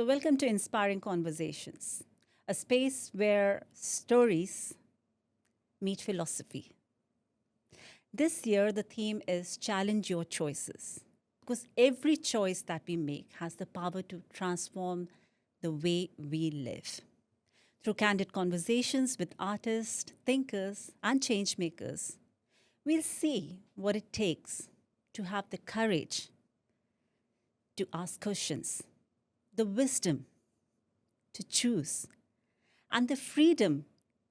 Welcome to Inspiring Conversations, a space where stories meet philosophy. This year, the theme is Challenge Your Choices, because every choice that we make has the power to transform the way we live. Through candid conversations with artists, thinkers, and change makers, we'll see what it takes to have the courage to ask questions, the wisdom to choose, and the freedom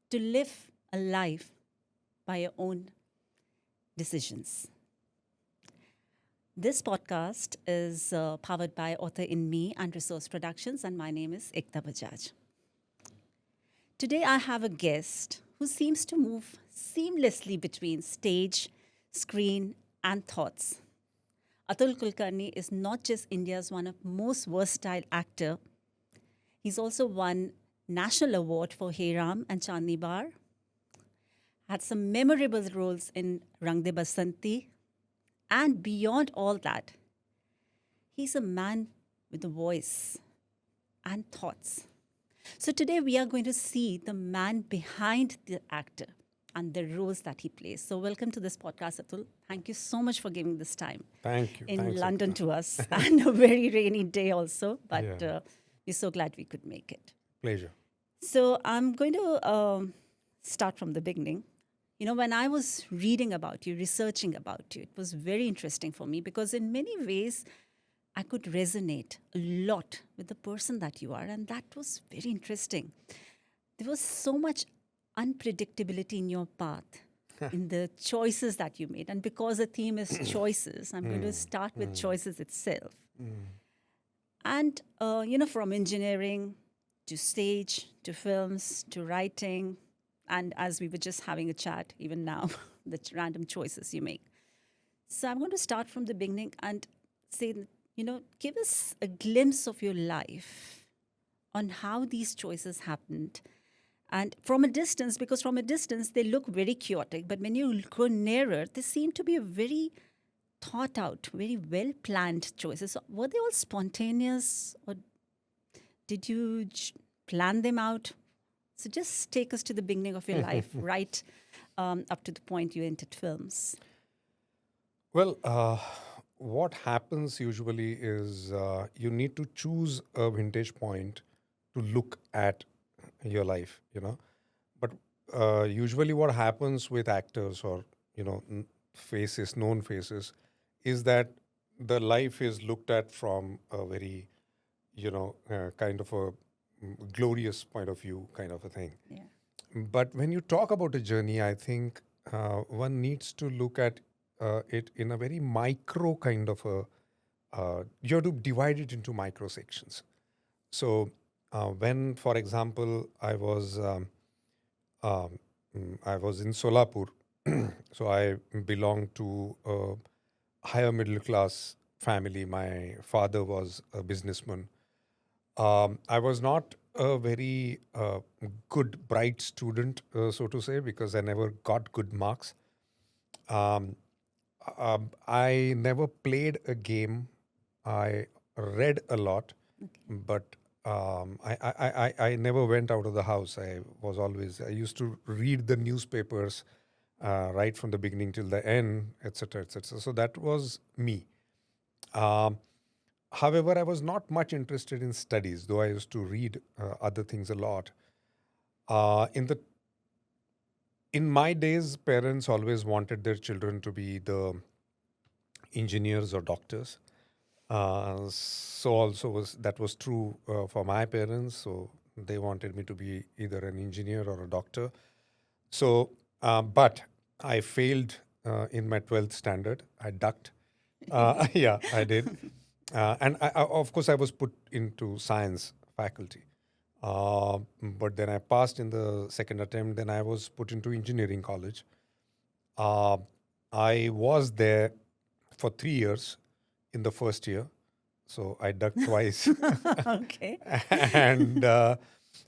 to live a life by your own decisions. This podcast is powered by Author in Me and Resource Productions, and my name is Ekta Bajaj. Today, I have a guest who seems to move seamlessly between stage, screen, and thoughts. Atul Kulkarni is not just India's one of most versatile actor. He's also won national award for Hey Ram and Chandni Bar. Had some memorable roles in Rang De Basanti, and beyond all that, he's a man with a voice and thoughts. So today we are going to see the man behind the actor and the roles that he plays. So welcome to this podcast, Atul. Thank you so much for giving this time Thank you. in Thanks, London Ekta. to us, and a very rainy day also, but Yeah, we're so glad we could make it. pleasure. So I'm going to start from the beginning. You know, when I was reading about you, researching about you, it was very interesting for me because in many ways, I could resonate a lot with the person that you are, and that was very interesting. There was so much unpredictability in your path, in the choices that you made. And because the theme is choices, I'm going to start with choices itself. And, from engineering to stage to films to writing, and as we were just having a chat, even now, the random choices you make. So I'm going to start from the beginning and say, give us a glimpse of your life on how these choices happened. And from a distance, because from a distance they look very chaotic, but when you go nearer, they seem to be a very thought out, very well planned choices. So were they all spontaneous, or did you plan them out? So just take us to the beginning of your life, right up to the point you entered films. Well, what happens usually is you need to choose a vintage point to look at your life. But usually, what happens with actors or faces, known faces, is that the life is looked at from a very kind of a glorious point of view, kind of a thing. Yeah. But when you talk about a journey, I think one needs to look at it in a very micro kind of a. You have to divide it into micro sections. So when, for example, I was in Solapur, so I belonged to a higher middle class family. My father was a businessman. I was not a very good, bright student, so to say, because I never got good marks. Um, I never played a game. I read a lot, but I never went out of the house. I used to read the newspapers right from the beginning till the end, etc., etc. So that was me. Um, However, I was not much interested in studies, though I used to read other things a lot. In the in my days, parents always wanted their children to be the engineers or doctors. So also was true for my parents. So they wanted me to be either an engineer or a doctor. So, but I failed in my 12th standard. I ducked. Yeah, I did. Of course, I was put into science faculty. But then I passed in the second attempt. Then I was put into engineering college. Uh, I was there for 3 years in the first year. So I ducked twice. Okay. And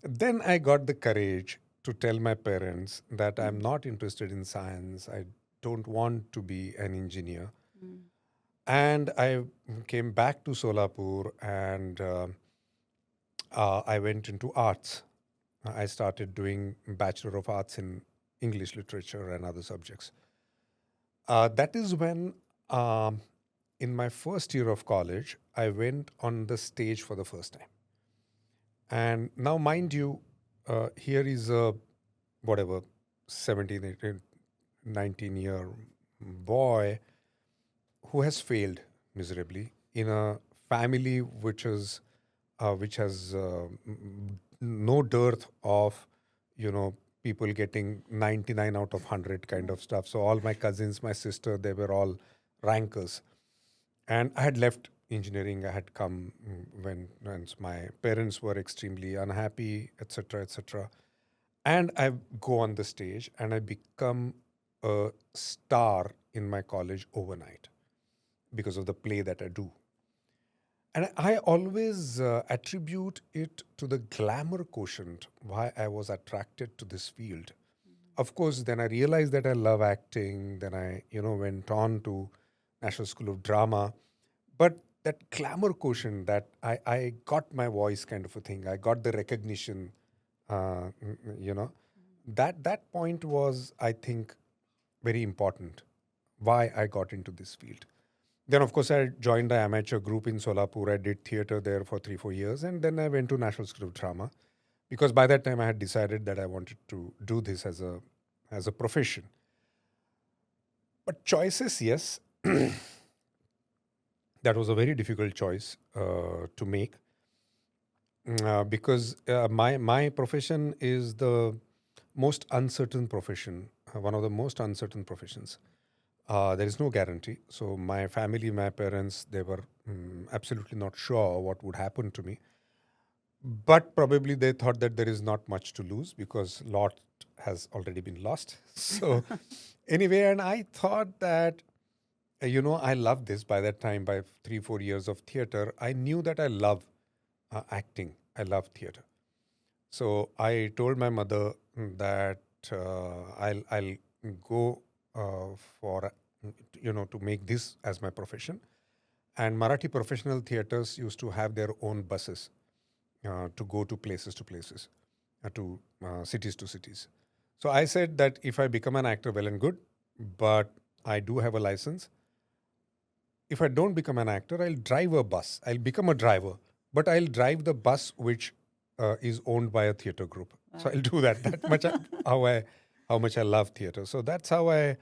then I got the courage to tell my parents that I'm not interested in science. I don't want to be an engineer. And I came back to Solapur, and I went into arts. I started doing Bachelor of Arts in English literature and other subjects. That is when, um, in my first year of college, I went on the stage for the first time. And now, mind you, here is a whatever 17, 18, 19-year boy who has failed miserably in a family which has no dearth of people getting 99 out of 100 kind of stuff. So all my cousins, my sister, they were all rankers, and I had left engineering. I had come when my parents were extremely unhappy, etc., etc. And I go on the stage and I become a star in my college overnight because of the play that I do. And I always attribute it to the glamour quotient, why I was attracted to this field. Of course, then I realized that I love acting. Then I, went on to National School of Drama. But that glamour quotient, that I got my voice kind of a thing, I got the recognition, uh, mm, mm, you know, that point was, I think, very important, why I got into this field. Then, of course, I joined the amateur group in Solapur. I did theater there for 3, 4 years, and then I went to National School of Drama because by that time I had decided that I wanted to do this as a profession. But choices, yes, that was a very difficult choice to make because my profession is the most uncertain profession, one of the most uncertain professions. There is no guarantee. So my family, my parents, they were absolutely not sure what would happen to me. But probably they thought that there is not much to lose because lot has already been lost. So anyway, and I thought that I love this. By that time, by 3, 4 years of theater, I knew that I love acting. I love theater. So I told my mother that I'll go for to make this as my profession. And Marathi professional theaters used to have their own buses to go to places, to cities to cities. So I said that if I become an actor, well and good, but I do have a license. If I don't become an actor, I'll drive a bus. I'll become a driver, but I'll drive the bus which is owned by a theater group. So I'll do that. That much how much I love theater. So that's how I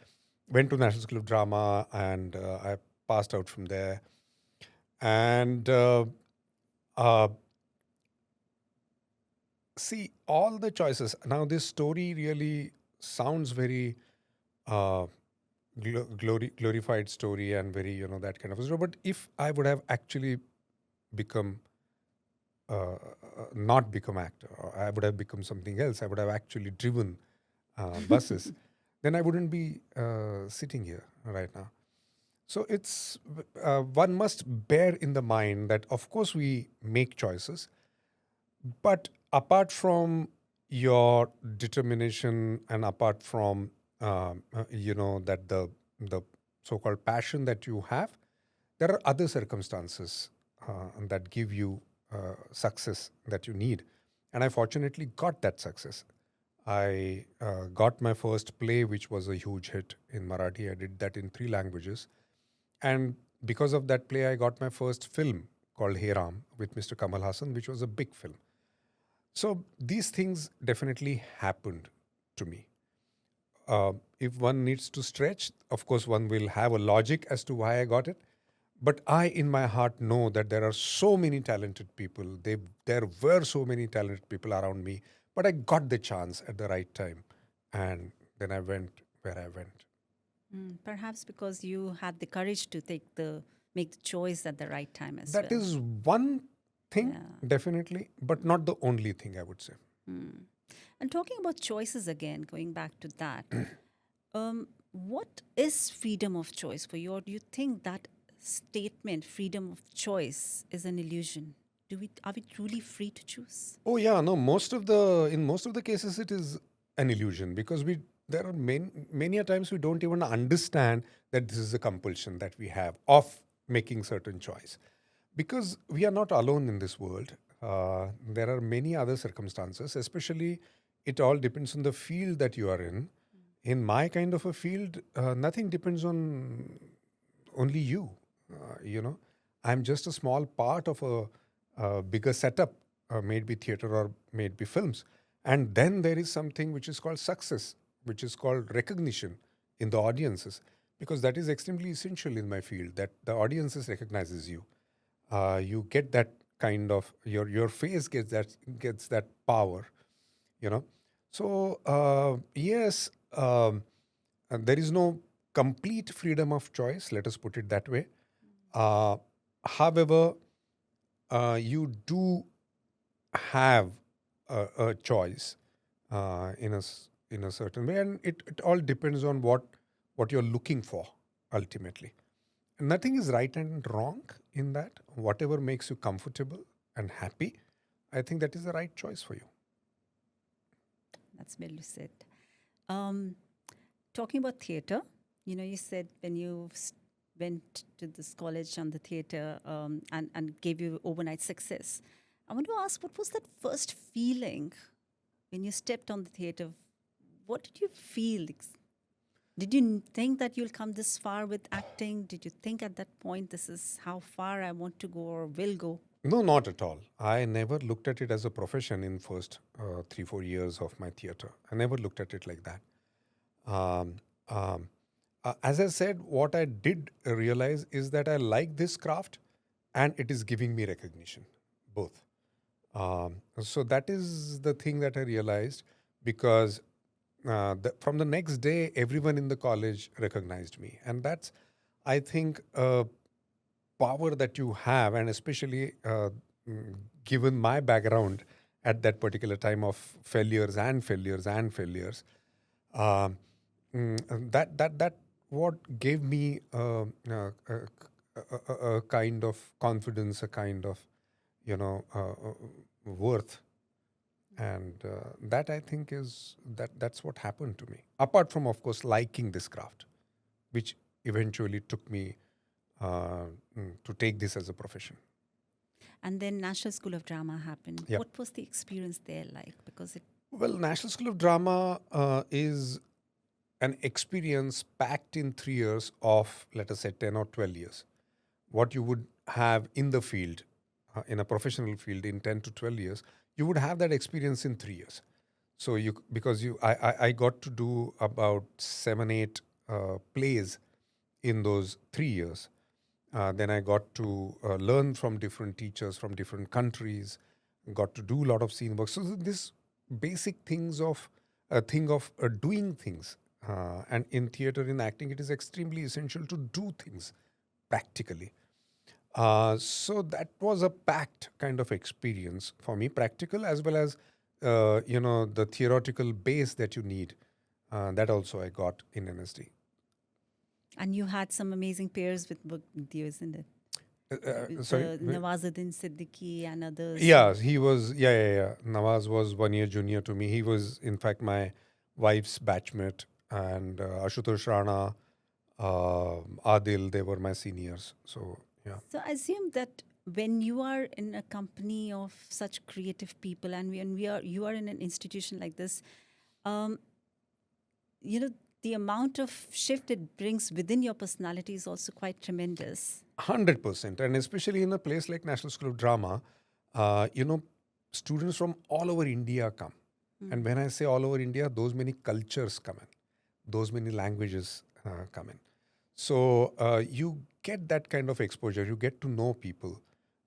went to National School of Drama, and I passed out from there. And uh, see all the choices. Now this story really sounds very uh, glorified story and very that kind of a story. But if I would have actually become not become actor, or I would have become something else, I would have actually driven buses, then I wouldn't be sitting here right now. So it's one must bear in the mind that of course we make choices, but apart from your determination and apart from that the so-called passion that you have, there are other circumstances that give you success that you need. And I fortunately got that success. I got my first play, which was a huge hit in Marathi. I did that in 3 languages. And because of that play, I got my first film called Hey Ram with Mr. Kamal Hassan, which was a big film. So these things definitely happened to me. If one needs to stretch, of course, one will have a logic as to why I got it. But I, in my heart, know that there are so many talented people. There were so many talented people around me, but I got the chance at the right time, and then I went where I went. Perhaps because you had the courage to make the choice at the right time as That well. is one thing, Yeah. definitely, but not the only thing, I would say. And talking about choices again, going back to that, what is freedom of choice for you? Or do you think that statement, freedom of choice, is an illusion? Are we truly free to choose? Oh yeah, no. In most of the cases, it is an illusion because there are many a times we don't even understand that this is a compulsion that we have of making certain choice, because we are not alone in this world. There are many other circumstances, especially it all depends on the field that you are in. In my kind of a field, nothing depends on only you. I'm just a small part of a bigger setup, may it be theater or may it be films. And then there is something which is called success, which is called recognition in the audiences, because that is extremely essential in my field, that the audiences recognizes you. You get that kind of your face gets that power, you know. So yes, and there is no complete freedom of choice, let us put it that way. uh, However, you do have a choice in a certain way, and it all depends on what you're looking for ultimately. Nothing is right and wrong in that. Whatever makes you comfortable and happy, I think that is the right choice for you. That's well said. Um, Talking about theater, you said when you went to this college on the theater and gave you overnight success. I want to ask, what was that first feeling when you stepped on the theater? What did you feel? Did you think that you'll come this far with acting? Did you think at that point, this is how far I want to go or will go? No, not at all. I never looked at it as a profession in first 3-4 years of my theater. I never looked at it like that. Um, um, as I said, what I did realize is that I like this craft and it is giving me recognition, both. So that is the thing that I realized, because from the next day, everyone in the college recognized me. And that's, I think, power that you have, and especially given my background at that particular time of failures and failures and failures, um, that what gave me a kind of confidence, a kind of worth, and that I think that's what happened to me. Apart from, of course, liking this craft, which eventually took me to take this as a profession. And then National School of Drama happened. Yeah. What was the experience there like? Because it, Well, National School of Drama is an experience packed in 3 years of, let us say, 10 or 12 years. What you would have in the field, in a professional field, in 10 to 12 years, you would have that experience in 3 years. So I got to do about 7, 8 plays in those 3 years. Then I got to learn from different teachers from different countries, got to do a lot of scene work. So this basic things of a thing of doing things. And in theater, in acting, it is extremely essential to do things practically. So that was a packed kind of experience for me, practical as well as the theoretical base that you need. That also I got in NSD. and you had some amazing pairs with you, isn't it? Sorry. Nawazuddin Siddiqui and others. Yeah, he was. Yeah. Nawaz was 1 year junior to me. He was, in fact, my wife's batchmate, and Ashutosh Rana, Adil, they were my seniors. So yeah. So I assume that when you are in a company of such creative people, and you are in an institution like this, um, the amount of shift it brings within your personality is also quite tremendous. 100%. And especially in a place like National School of Drama, uh, you know, students from all over India come. And when I say all over India, those many cultures come in, those many languages come in. So you get that kind of exposure. You get to know people,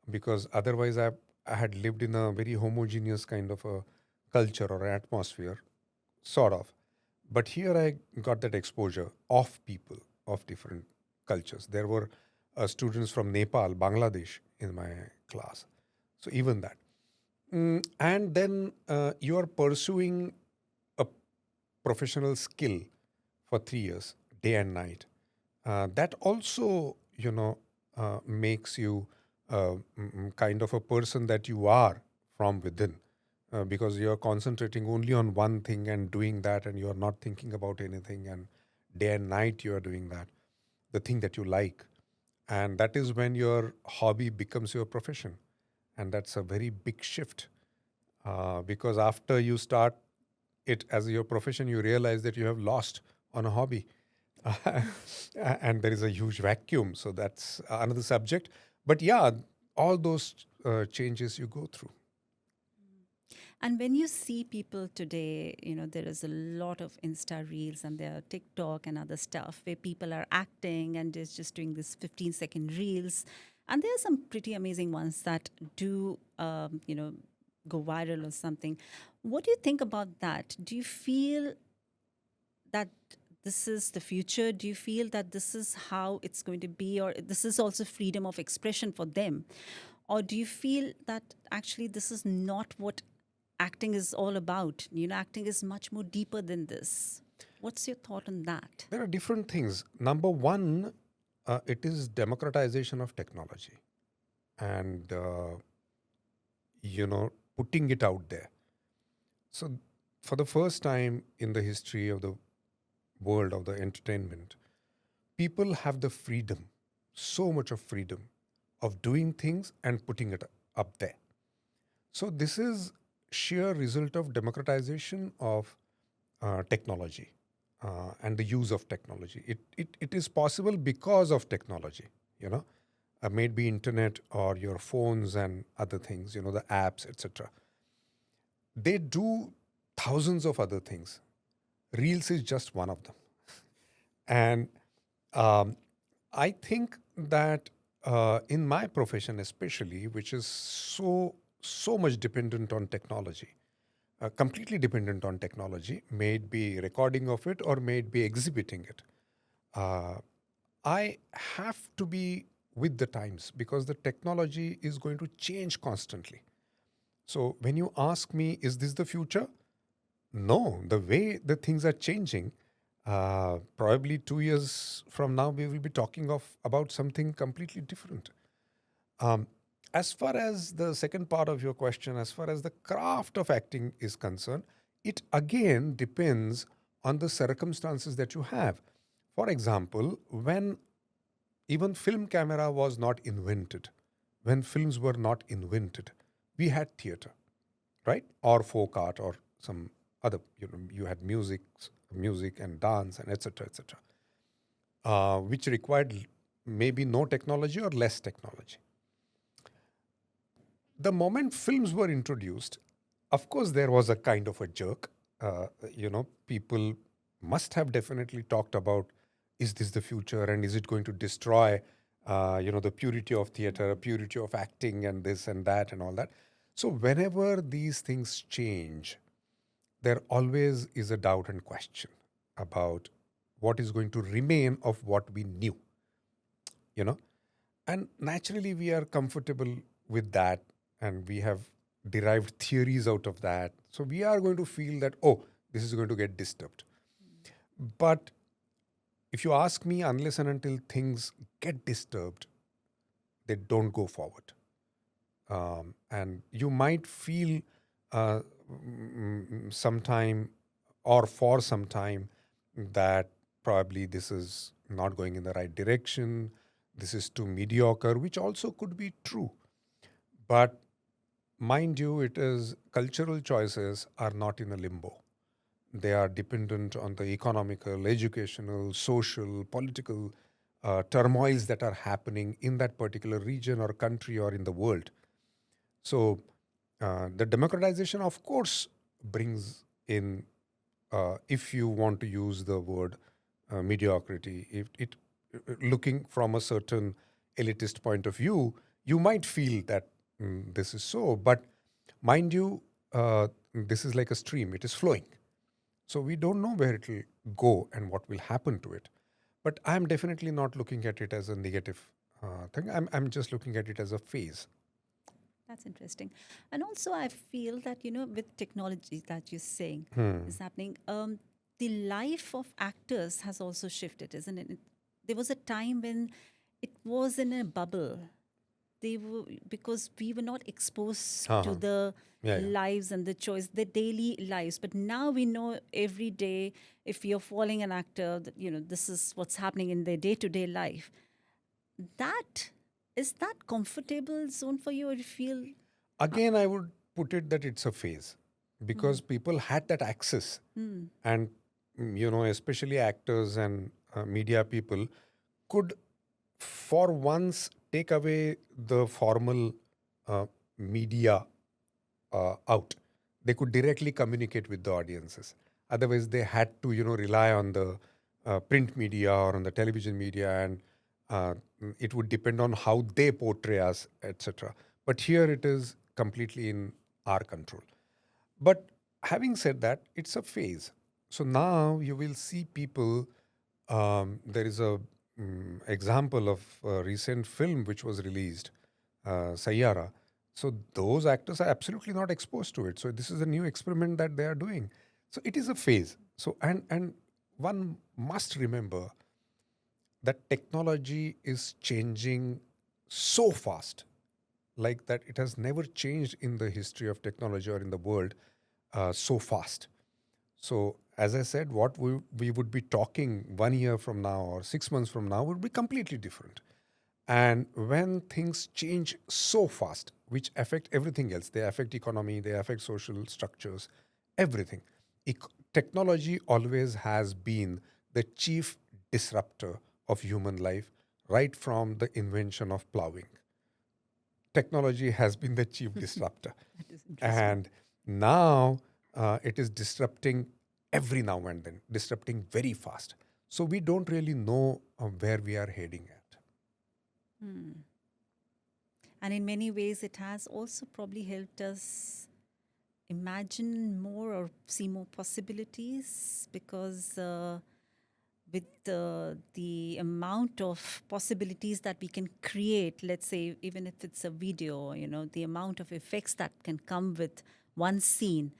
because otherwise I had lived in a very homogeneous kind of a culture or atmosphere, sort of. But here I got that exposure of people of different cultures. There were students from Nepal, Bangladesh in my class. So even that. And then you are pursuing a professional skill for 3 years, day and night. That also, makes you kind of a person that you are from within, because you are concentrating only on one thing and doing that, and you are not thinking about anything. And day and night, you are doing that, the thing that you like. And that is when your hobby becomes your profession. And that's a very big shift because after you start it as your profession, you realize that you have lost on a hobby. And there is a huge vacuum. So that's another subject. But yeah, all those changes you go through. And when you see people today, there is a lot of Insta reels and there are TikTok and other stuff where people are acting and is just doing this 15-second reels. And there are some pretty amazing ones that do, go viral or something. What do you think about that? Do you feel that this is the future? Do you feel that this is how it's going to be, or this is also freedom of expression for them? Or do you feel that actually this is not what acting is all about? Acting is much more deeper than this. What's your thought on that? There are different things. Number one, it is democratization of technology and, putting it out there. So, for the first time in the history of the world of the entertainment, people have the freedom, so much of freedom, of doing things and putting it up there. So, this is sheer result of democratization of technology and the use of technology. It is possible because of technology, may it be internet or your phones and other things, the apps, etc. They do thousands of other things. Reels is just one of them. And I think that in my profession, especially, which is so much dependent on technology, completely dependent on technology, may it be recording of it or may it be exhibiting it, I have to be with the times because the technology is going to change constantly. So when you ask me, is this the future? No, the way the things are changing, probably 2 years from now, we will be talking about something completely different. As far as the second part of your question, as far as the craft of acting is concerned, it again depends on the circumstances that you have. For example, when even film camera was not invented, when films were not invented, we had theater, right? Or folk art or some other, you had music and dance and etc. etc. Which required maybe no technology or less technology. The moment films were introduced, of course, there was a kind of a jerk. People must have definitely talked about, is this the future and is it going to destroy, the purity of theater, purity of acting and this and that and all that. So whenever these things change, there always is a doubt and question about what is going to remain of what we knew, you know. And naturally, we are comfortable with that and we have derived theories out of that. So we are going to feel that, oh, this is going to get disturbed. But if you ask me, unless and until things get disturbed, they don't go forward. And you might feel sometime or for some time that probably this is not going in the right direction, this is too mediocre, which also could be true. But mind you, it is cultural choices are not in a limbo. They are dependent on the economical, educational, social, political turmoils that are happening in that particular region or country or in the world. So the democratization, of course, brings in, if you want to use the word mediocrity, if it looking from a certain elitist point of view, you might feel that this is so. But mind you, this is like a stream; it is flowing. So we don't know where it will go and what will happen to it. But I'm definitely not looking at it as a negative thing. I'm just looking at it as a phase. That's interesting. And also, I feel that, with technology that you're saying is happening, the life of actors has also shifted, isn't it? There was a time when it was in a bubble. They were, because we were not exposed to Uh-huh. the Yeah, yeah. lives and the choice, the daily lives. But now we know every day, if you're following an actor, that, this is what's happening in their day-to-day life. That is that comfortable zone for you, or you feel? Again, I would put it that it's a phase because people had that access, and especially actors and media people could, for once, take away the formal media out. They could directly communicate with the audiences. Otherwise, they had to, rely on the print media or on the television media, and uh, it would depend on how they portray us, etc. But here it is completely in our control. But having said that, it's a phase. So now you will see people. There is a example of a recent film which was released, Sayara. So those actors are absolutely not exposed to it. So this is a new experiment that they are doing. So it is a phase. So and one must remember that technology is changing so fast, like that it has never changed in the history of technology or in the world so fast. So, as I said, what we would be talking 1 year from now or 6 months from now would be completely different. And when things change so fast, which affect everything else, they affect economy, they affect social structures, everything. Technology always has been the chief disruptor of human life, right from the invention of plowing. Technology has been the chief disruptor. That is interesting. And now it is disrupting every now and then, disrupting very fast. So we don't really know where we are heading at. And in many ways, it has also probably helped us imagine more or see more possibilities because with the amount of possibilities that we can create, let's say, even if it's a video, the amount of effects that can come with one scene,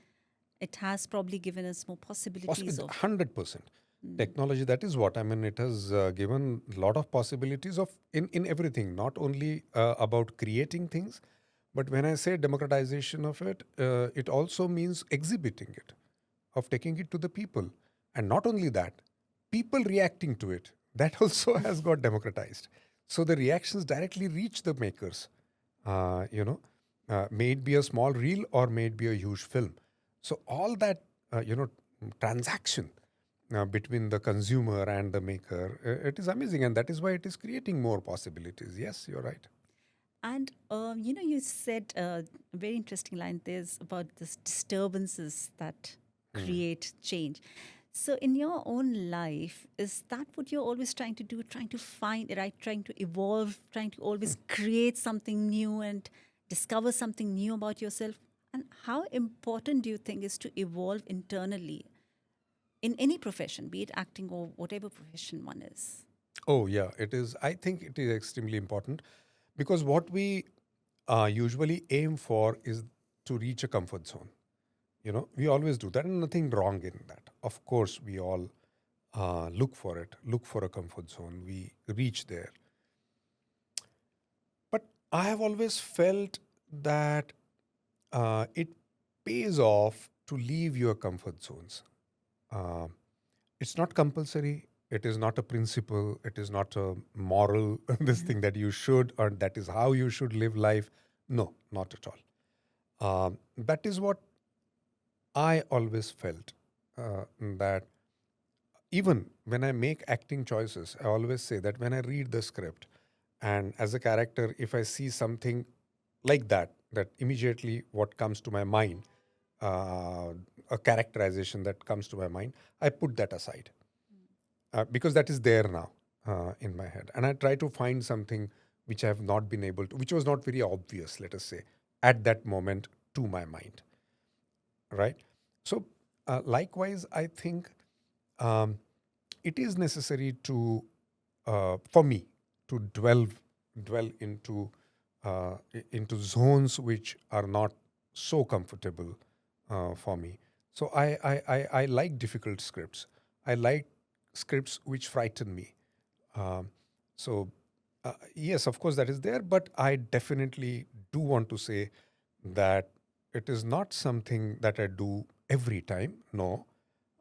it has probably given us more possibilities of. 100%. Technology, that is what I mean. It has given a lot of possibilities of in everything, not only about creating things, but when I say democratization of it, it also means exhibiting it, of taking it to the people. And not only that, people reacting to it, that also has got democratized. So the reactions directly reach the makers, may it be a small reel or may it be a huge film. So all that, transaction between the consumer and the maker, it is amazing. And that is why it is creating more possibilities. Yes, you're right. And you said a very interesting line. There's about this disturbances that create change. So, in your own life, is that what you're always trying to do? Trying to find, right? Trying to evolve, trying to always create something new and discover something new about yourself? And how important do you think is to evolve internally in any profession, be it acting or whatever profession one is? Oh, yeah, it is. I think it is extremely important because what we usually aim for is to reach a comfort zone. We always do that, and nothing wrong in that. Of course, we all look for it, look for a comfort zone. We reach there. But I have always felt that it pays off to leave your comfort zones. Um, it's not compulsory. It is not a principle. It is not a moral this thing that you should or that is how you should live life. No, not at all. That is what I always felt, that even when I make acting choices, I always say that when I read the script and as a character, if I see something like that, that immediately what comes to my mind, uh, a characterization that comes to my mind, I put that aside because that is there now in my head. And I try to find something which I have not been able to, which was not very obvious, let us say, at that moment to my mind, right? So, likewise, I think um, it is necessary to, for me, to dwell into zones which are not so comfortable for me. So I like difficult scripts. I like scripts which frighten me. Um, so yes, of course that is there, but I definitely do want to say that it is not something that I do every time. No,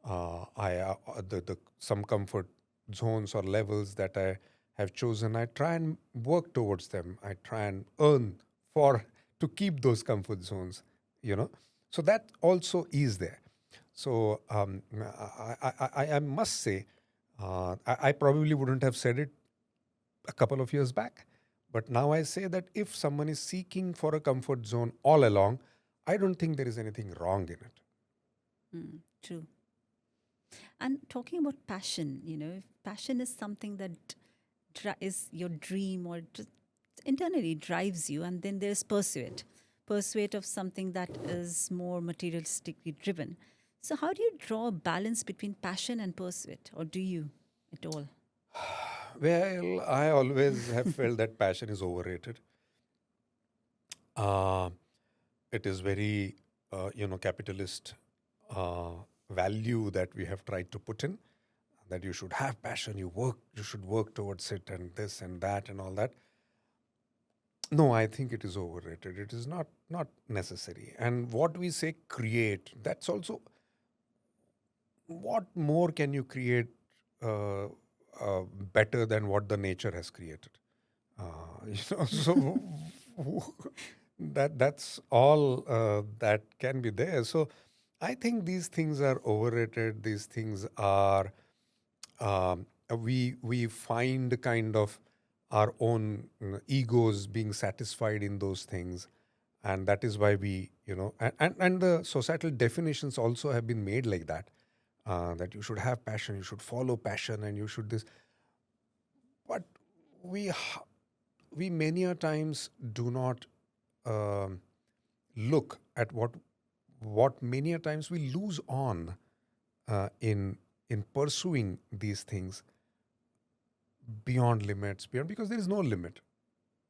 I the some comfort zones or levels that I have chosen. I try and work towards them. I try and earn for to keep those comfort zones, you know. So that also is there. So I must say, I probably wouldn't have said it a couple of years back, but now I say that if someone is seeking for a comfort zone all along, I don't think there is anything wrong in it. True. And talking about passion, if passion is something that is your dream or just internally drives you, and then there's pursuit of something that is more materialistically driven. So, how do you draw a balance between passion and pursuit, or do you at all? Well, I always have felt that passion is overrated. Uh, it is very, capitalist uh, value that we have tried to put in, that you should have passion, you should work towards it, and this and that and all that. No, I think it is overrated. It is not necessary. And what we say create, that's also, what more can you create uh, better than what the nature has created? So that's all that can be there. So I think these things are overrated. These things are we find kind of our own egos being satisfied in those things, and that is why we, and the societal definitions also have been made like that, that you should have passion, you should follow passion, and you should this. But we we many a times do not um, look at what many a times we lose on in pursuing these things beyond limits, beyond, because there is no limit.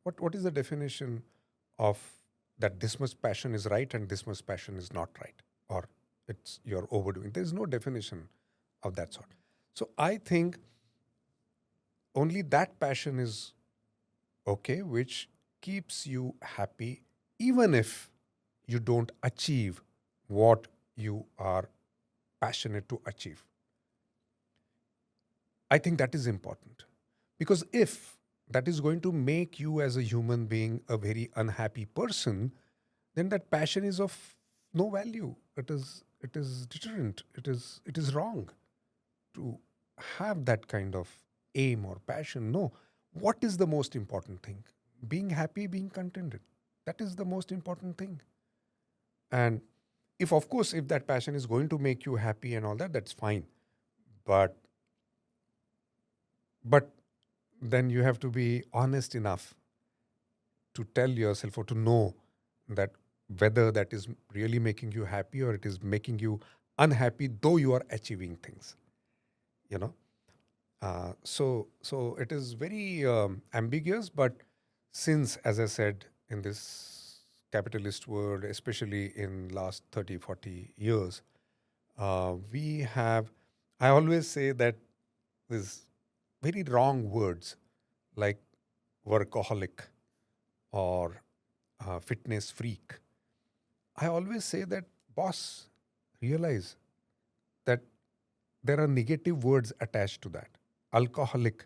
What is the definition of that this much passion is right and this much passion is not right, or it's you're overdoing? There is no definition of that sort. So I think only that passion is okay, which keeps you happy, even if you don't achieve what you are passionate to achieve. I think that is important, because if that is going to make you as a human being a very unhappy person, then that passion is of no value. It is deterrent. It is wrong to have that kind of aim or passion. No. What is the most important thing? Being happy, being contented. That is the most important thing. And if, of course, if that passion is going to make you happy and all that, that's fine. But but then you have to be honest enough to tell yourself or to know that whether that is really making you happy or it is making you unhappy, though you are achieving things. You know, so it is very ambiguous. But since, as I said, in this capitalist world, especially in last 30, 40 years, we have, I always say that these very wrong words like workaholic or fitness freak. I always say that, boss, realize that there are negative words attached to that. Alcoholic,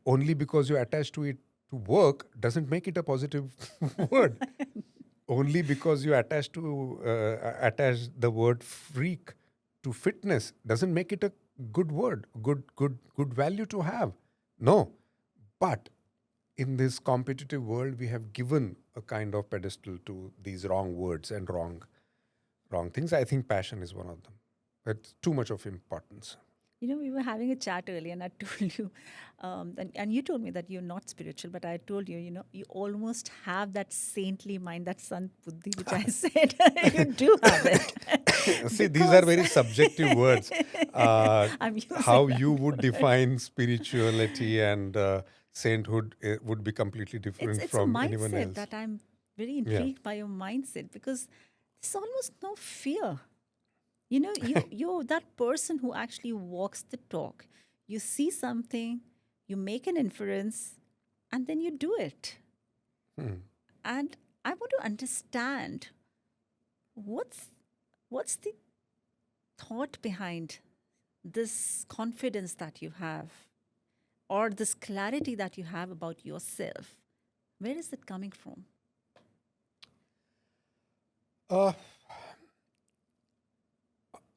only because you attach to it to work doesn't make it a positive word. Only because you attach the word freak to fitness doesn't make it a good word, good value to have. No, but in this competitive world, we have given a kind of pedestal to these wrong words and wrong things. I think passion is one of them. It's too much of importance. We were having a chat earlier, and I told you, and you told me that you're not spiritual, but I told you, you almost have that saintly mind, that sant buddhi, which I said you do have it. See, these are Because very subjective words. I'm using How that you would word. define spirituality and sainthood would be completely It's different it's a from anyone mindset else. that I'm very Yeah. intrigued by your mindset, because there's almost no fear. You're that person who actually walks the talk. You see something, you make an inference, and then you do it. Hmm. And I want to understand what's what's the thought behind this confidence that you have, or this clarity that you have about yourself. Where is it coming from? Uh,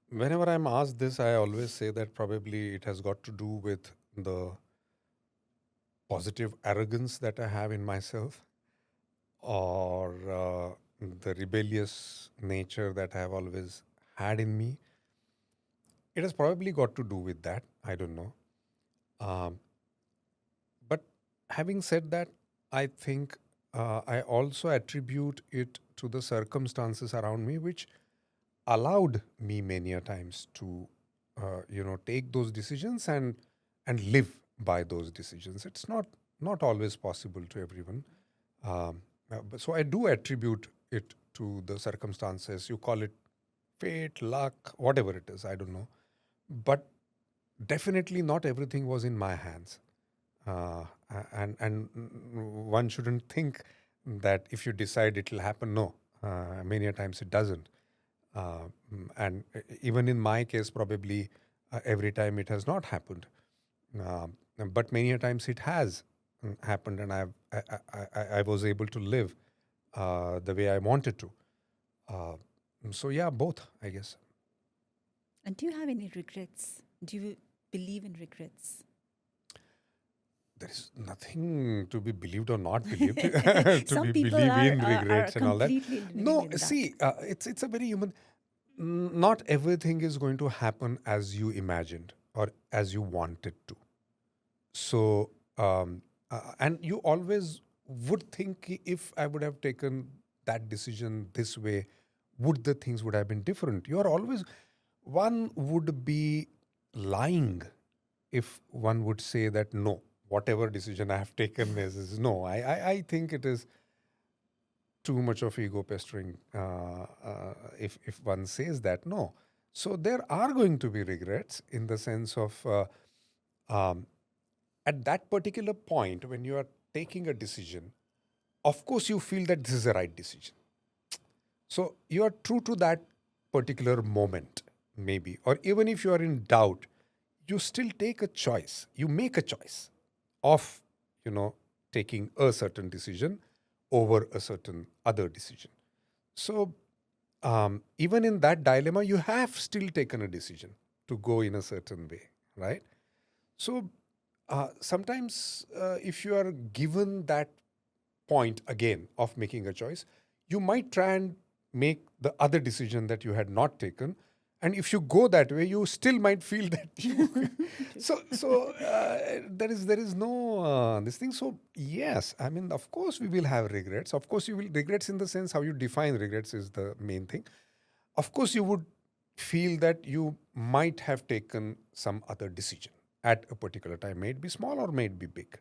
Whenever I'm asked this, I always say that probably it has got to do with the positive arrogance that I have in myself, or the rebellious nature that I have always had in me. It has probably got to do with that. I don't know. Um, but having said that, I think I also attribute it to the circumstances around me, which allowed me many a times to, take those decisions and live by those decisions. It's not always possible to everyone. So I do attribute it to the circumstances. You call it fate, luck, whatever it is. I don't know, but definitely not everything was in my hands. And one shouldn't think that if you decide it will happen. No, many a times it doesn't. And even in my case, probably every time it has not happened. But many a times it has happened, and I was able to live the way I wanted to. Uh, so yeah, both, I guess. And do you have any regrets? Do you believe in regrets? There is nothing to be believed or not believed to Some be people believe in are regrets and all that. completely living No, in that. see, it's a very human. Not everything is going to happen as you imagined or as you wanted to. So, and you always would think, if I would have taken that decision this way, would the things would have been different? You are always, one would be lying if one would say that no, whatever decision I have taken is no. I think it is too much of ego pestering if one says that. No. So there are going to be regrets in the sense of um, at that particular point when you are taking a decision, of course you feel that this is the right decision. So you are true to that particular moment, maybe. Or even if you are in doubt, you still take a choice. You make a choice of, taking a certain decision over a certain other decision. So even in that dilemma, you have still taken a decision to go in a certain way, right? So sometimes, if you are given that point again of making a choice, you might try and make the other decision that you had not taken. And if you go that way, you still might feel that you. There is no this thing. So yes, I mean, of course we will have regrets. Of course you will regrets in the sense how you define regrets is the main thing. Of course you would feel that you might have taken some other decision at a particular time. May it be small or may it be big.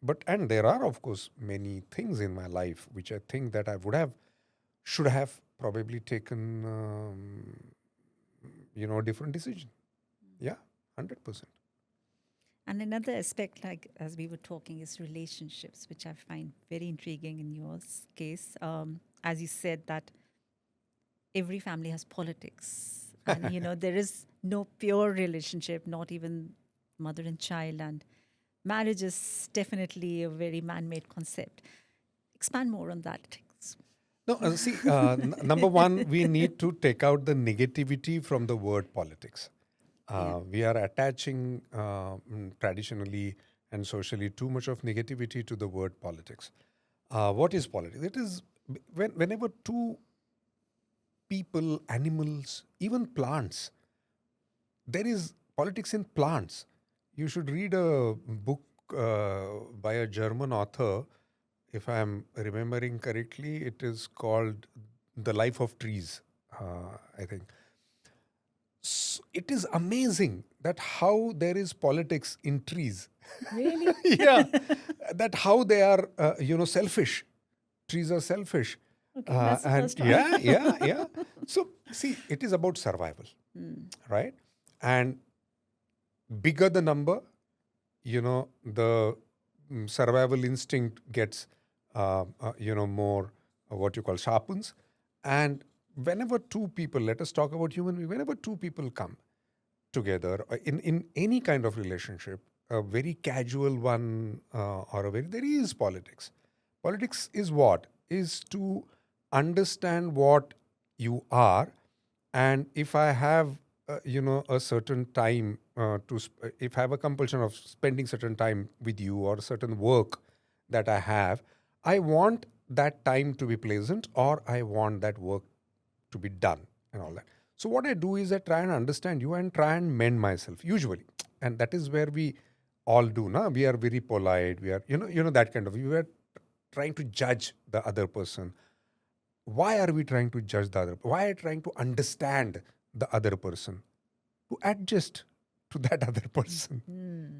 But and there are of course many things in my life which I think that I would have should have probably taken a different decision. Yeah, 100%. And another aspect, like as we were talking, is relationships, which I find very intriguing in yours case. As you said, that every family has politics, and there is no pure relationship, not even mother and child, and marriage is definitely a very man-made concept. Expand more on that. No, see, number one, we need to take out the negativity from the word politics. Yeah. We are attaching traditionally and socially too much of negativity to the word politics. What is politics? It is whenever two people, animals, even plants, there is politics in plants. You should read a book by a German author. If I'm remembering correctly, it is called The Life of Trees, I think. It is amazing that how there is politics in trees. Really? Yeah, that how they are, selfish. Trees are selfish. Okay, that's the And first one. yeah. So, see, it is about survival, right? And bigger the number, the survival instinct gets, more what you call sharpens. And whenever two people, let us talk about human being, whenever two people come together in any kind of relationship, a very casual one or a very, there is politics. Politics is what? Is to understand what you are, and if I have a certain time if I have a compulsion of spending certain time with you or certain work that I have, I want that time to be pleasant, or I want that work to be done and all that. So what I do is I try and understand you and try and mend myself usually, and that is where we all do. Na, we are very polite. We are that kind of. We are trying to judge the other person. Why are we trying to judge the other? Why are we trying to understand the other person? To adjust to that other person.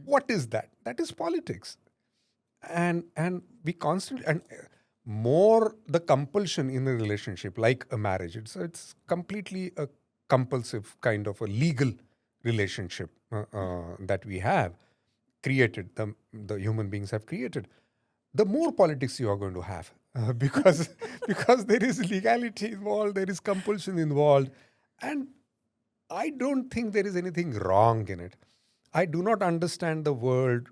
What is that? That is politics. And we constantly, and more the compulsion in a relationship, like a marriage, it's completely a compulsive kind of a legal relationship that we have created, the human beings have created. The more politics you are going to have, because because there is legality involved, there is compulsion involved, and I don't think there is anything wrong in it. I do not understand the word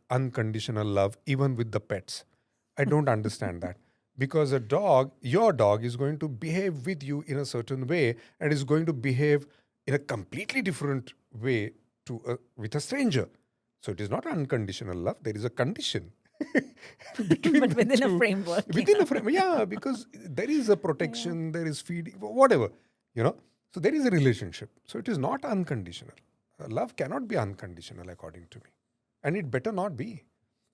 unconditional love, even with the pets. I don't understand that. Because your dog is going to behave with you in a certain way and is going to behave in a completely different way with a stranger. So it is not unconditional love. There is a condition between But the within a two. framework. Within a frame, yeah, because there is a protection, there is feeding, whatever, you know. So there is a relationship. So it is not unconditional. Love cannot be unconditional, according to me, and it better not be.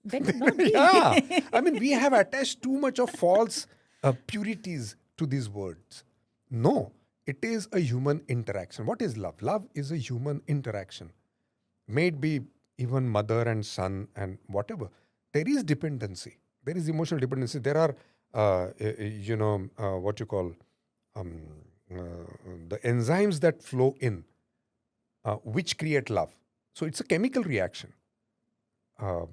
Better not be. Yeah, I mean, we have attached too much of false purities to these words. No, it is a human interaction. What is love? Love is a human interaction. May it be even mother and son and whatever. There is dependency. There is emotional dependency. There are, what you call um, uh, the enzymes that flow in, which create love. So it's a chemical reaction. Uh,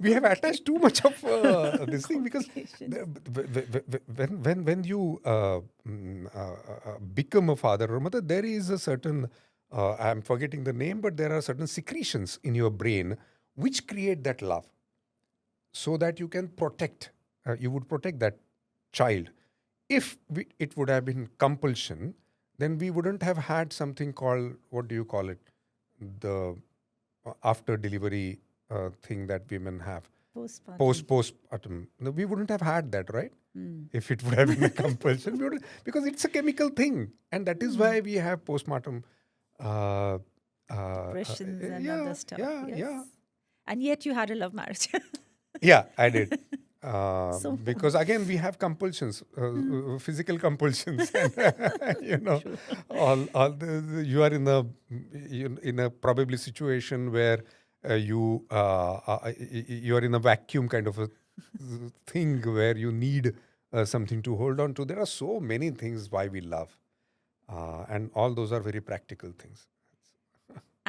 we have attached too much of this thing, because when you become a father or mother, there is a certain I'm forgetting the name, but there are certain secretions in your brain which create that love, so that you can protect. You would protect that child. If it would have been compulsion, then we wouldn't have had something called, what do you call it, the after delivery thing that women have. Postpartum. Postpartum. No, we wouldn't have had that, right? If it would have been a compulsion, because it's a chemical thing, and that is why we have postpartum. Depressions and other stuff. Yeah, Yes. yeah. And yet you had a love marriage. Yeah, I did. So Because again, we have compulsions, physical compulsions, and, you are in a probably situation where you are in a vacuum kind of a thing where you need something to hold on to. There are so many things why we love, and all those are very practical things.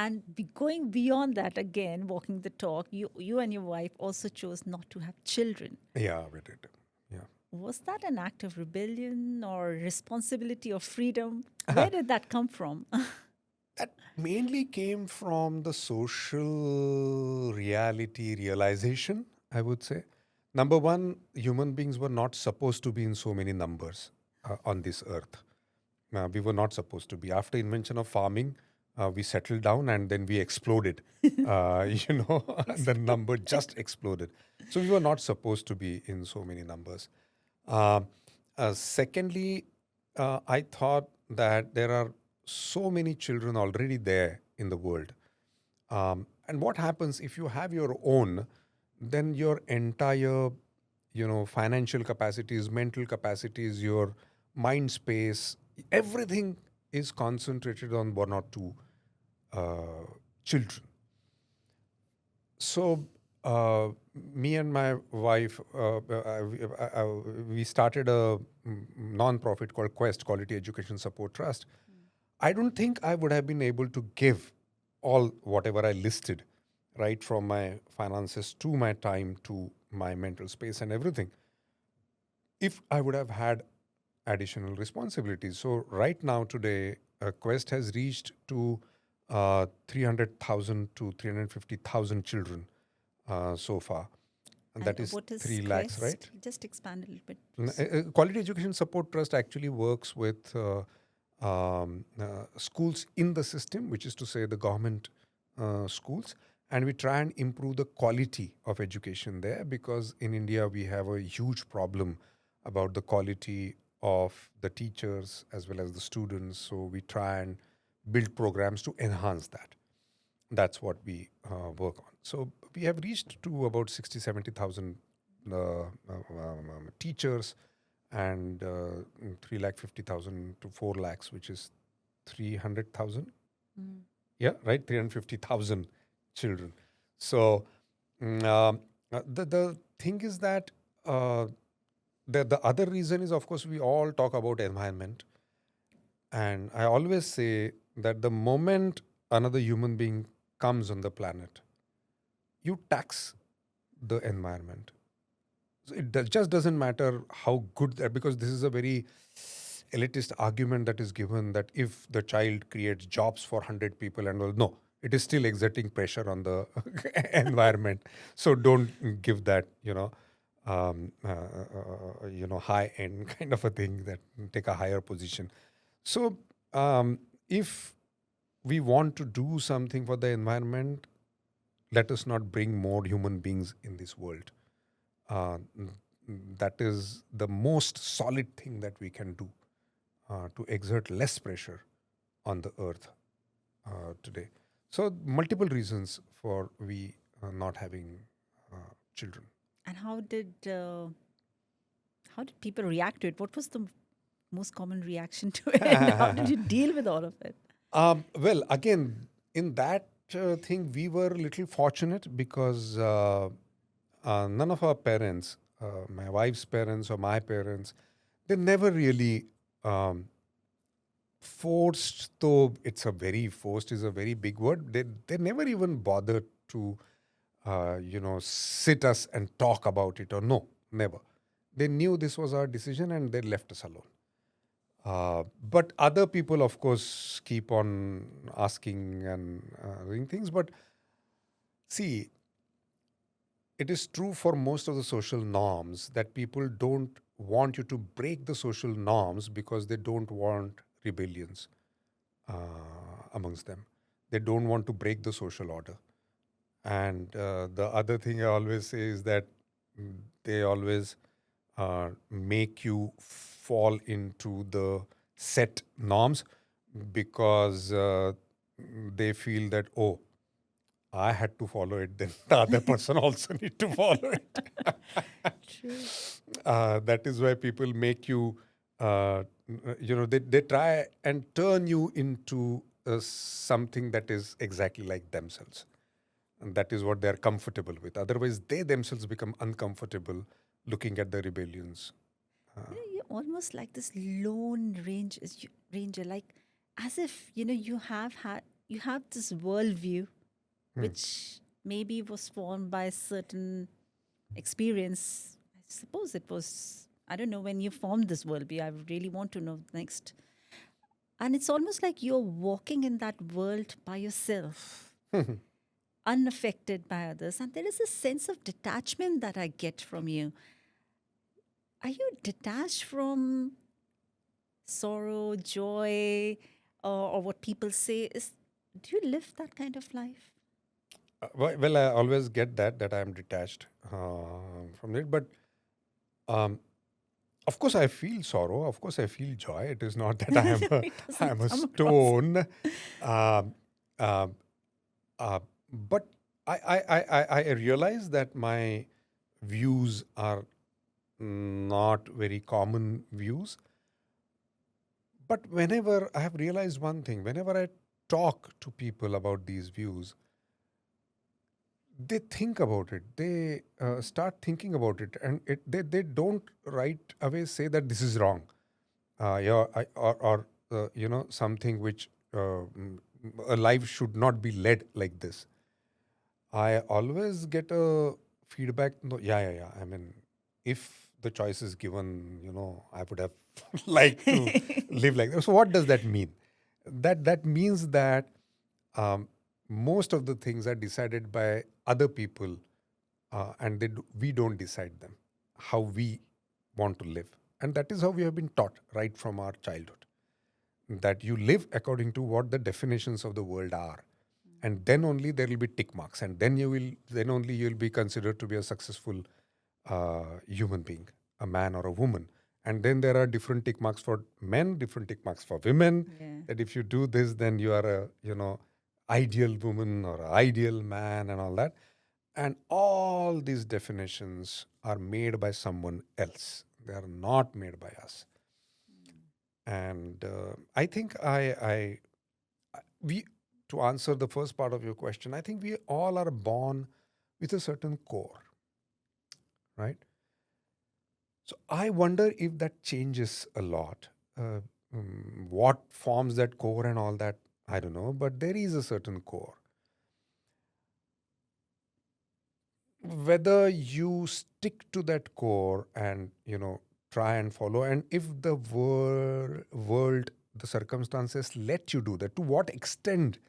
and going beyond that again, walking the talk, you and your wife also chose not to have children. Yeah, we did. Yeah. Was that an act of rebellion or responsibility or freedom? Where did that come from? That mainly came from the social reality realization, I would say. Number one, human beings were not supposed to be in so many numbers on this earth. We were not supposed to be. After invention of farming, we settled down and then we exploded. The number just exploded. So we were not supposed to be in so many numbers. Uh, Secondly, I thought that there are so many children already there in the world. And what happens if you have your own, then your entire, financial capacities, mental capacities, your mind space, everything is concentrated on one or two children. So, me and my wife, we started a non-profit called Quest, Quality Education Support Trust. I don't think I would have been able to give all whatever I listed, right, from my finances to my time to my mental space and everything, if I would have had additional responsibilities. So right now, today, Quest has reached to 300,000 to 350,000 children so far. And And that is what is 3 lakhs, right? Quest? Just expand a little bit, please. Quality Education Support Trust actually works with schools in the system, which is to say the government schools, and we try and improve the quality of education there, because in India we have a huge problem about the quality of the teachers as well as the students. So we try and build programs to enhance that. That's what we work on. So we have reached to about 60, 70,000 teachers, and 3,50,000 to 4 lakhs, which is 300,000. Mm. Yeah, right, 350,000 children. So the thing is that the other reason is, of course, we all talk about environment. And I always say that the moment another human being comes on the planet, you tax the environment. So it just doesn't matter how good that, because this is a very elitist argument that is given, that if the child creates jobs for 100 people and all, no, it is still exerting pressure on the environment. So don't give that, high end kind of a thing, that take a higher position. So if we want to do something for the environment, let us not bring more human beings in this world. Uh, that is the most solid thing that we can do, to exert less pressure on the earth today. So multiple reasons for we not having children. And how did people react to it? What was the most common reaction to it? How did you deal with all of it? Well, again, in that thing, we were a little fortunate, because none of our parents, my wife's parents or my parents, they never really forced, though it's a very, forced is a very big word. They never even bothered to, sit us and talk about it, or no, never. They knew this was our decision and they left us alone. But other people, of course, keep on asking and doing things. But see, it is true for most of the social norms that people don't want you to break the social norms, because they don't want rebellions amongst them. They don't want to break the social order. And the other thing I always say is that they always make you fall into the set norms, because they feel that, oh, I had to follow it, then the other person also need to follow it. True. That is why people make you, they try and turn you into something that is exactly like themselves. And that is what they are comfortable with. Otherwise, they themselves become uncomfortable looking at the rebellions. You're almost like this lone ranger, like as if you have this worldview, which maybe was formed by a certain experience. I suppose it was. I don't know when you formed this worldview. I really want to know next. And it's almost like you're walking in that world by yourself, unaffected by others. And there is a sense of detachment that I get from you. Are you detached from sorrow, joy, or what people say? Do you live that kind of life? Well, I always get that I am detached from it. But of course, I feel sorrow. Of course, I feel joy. It is not that It I doesn't am a come across. stone. Um, uh, but I realize that my views are not very common views. But whenever I have realized one thing, whenever I talk to people about these views, they think about it. They start thinking about it, and they don't right away say that this is wrong, or something which a life should not be led like this. I always get a feedback. No, yeah. I mean, if the choice is given, I would have liked to live like that. So what does that mean? That means that most of the things are decided by other people and we don't decide them how we want to live. And that is how we have been taught right from our childhood, that you live according to what the definitions of the world are, and then only there will be tick marks, and then only you'll be considered to be a successful human being, a man or a woman. And then there are different tick marks for men, different tick marks for women, Yeah. that if you do this, then you are a ideal woman or a ideal man and all that. And all these definitions are made by someone else, they are not made by us. And I think we to answer the first part of your question, I think we all are born with a certain core, right? So I wonder if that changes a lot. What forms that core and all that, I don't know, but there is a certain core. Whether you stick to that core and try and follow, and if the world, the circumstances let you do that, to what extent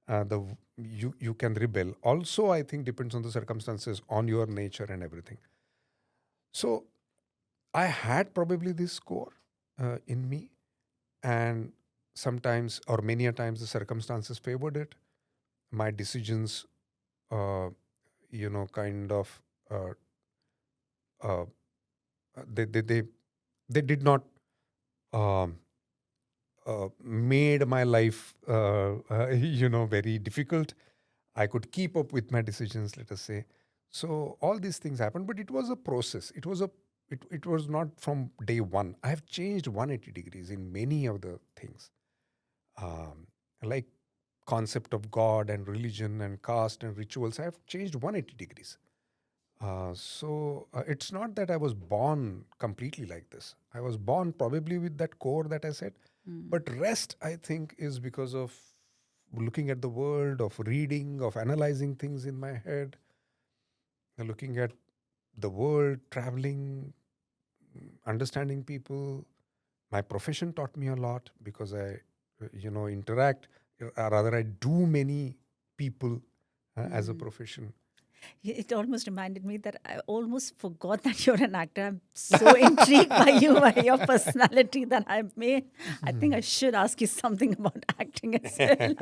the you can rebel, also I think depends on the circumstances, on your nature and everything. So I had probably this core in me, and sometimes or many a times the circumstances favored it. My decisions uh, kind of uh, uh, they, they they they did not um, made my life very difficult. I could keep up with my decisions, let us say. So all these things happened, but it was a process. It was not from day one. I have changed 180 degrees in many of the things, um, like concept of God and religion and caste and rituals. I have changed 180 degrees. So it's not that I was born completely like this. I was born probably with that core that I said, but rest I think is because of looking at the world, of reading, of analyzing things in my head, looking at the world, traveling, understanding people. My profession taught me a lot because I, interact, or rather, I do many people as a profession. It almost reminded me that I almost forgot that you're an actor. I'm so intrigued by you, by your personality, that I think I should ask you something about acting as well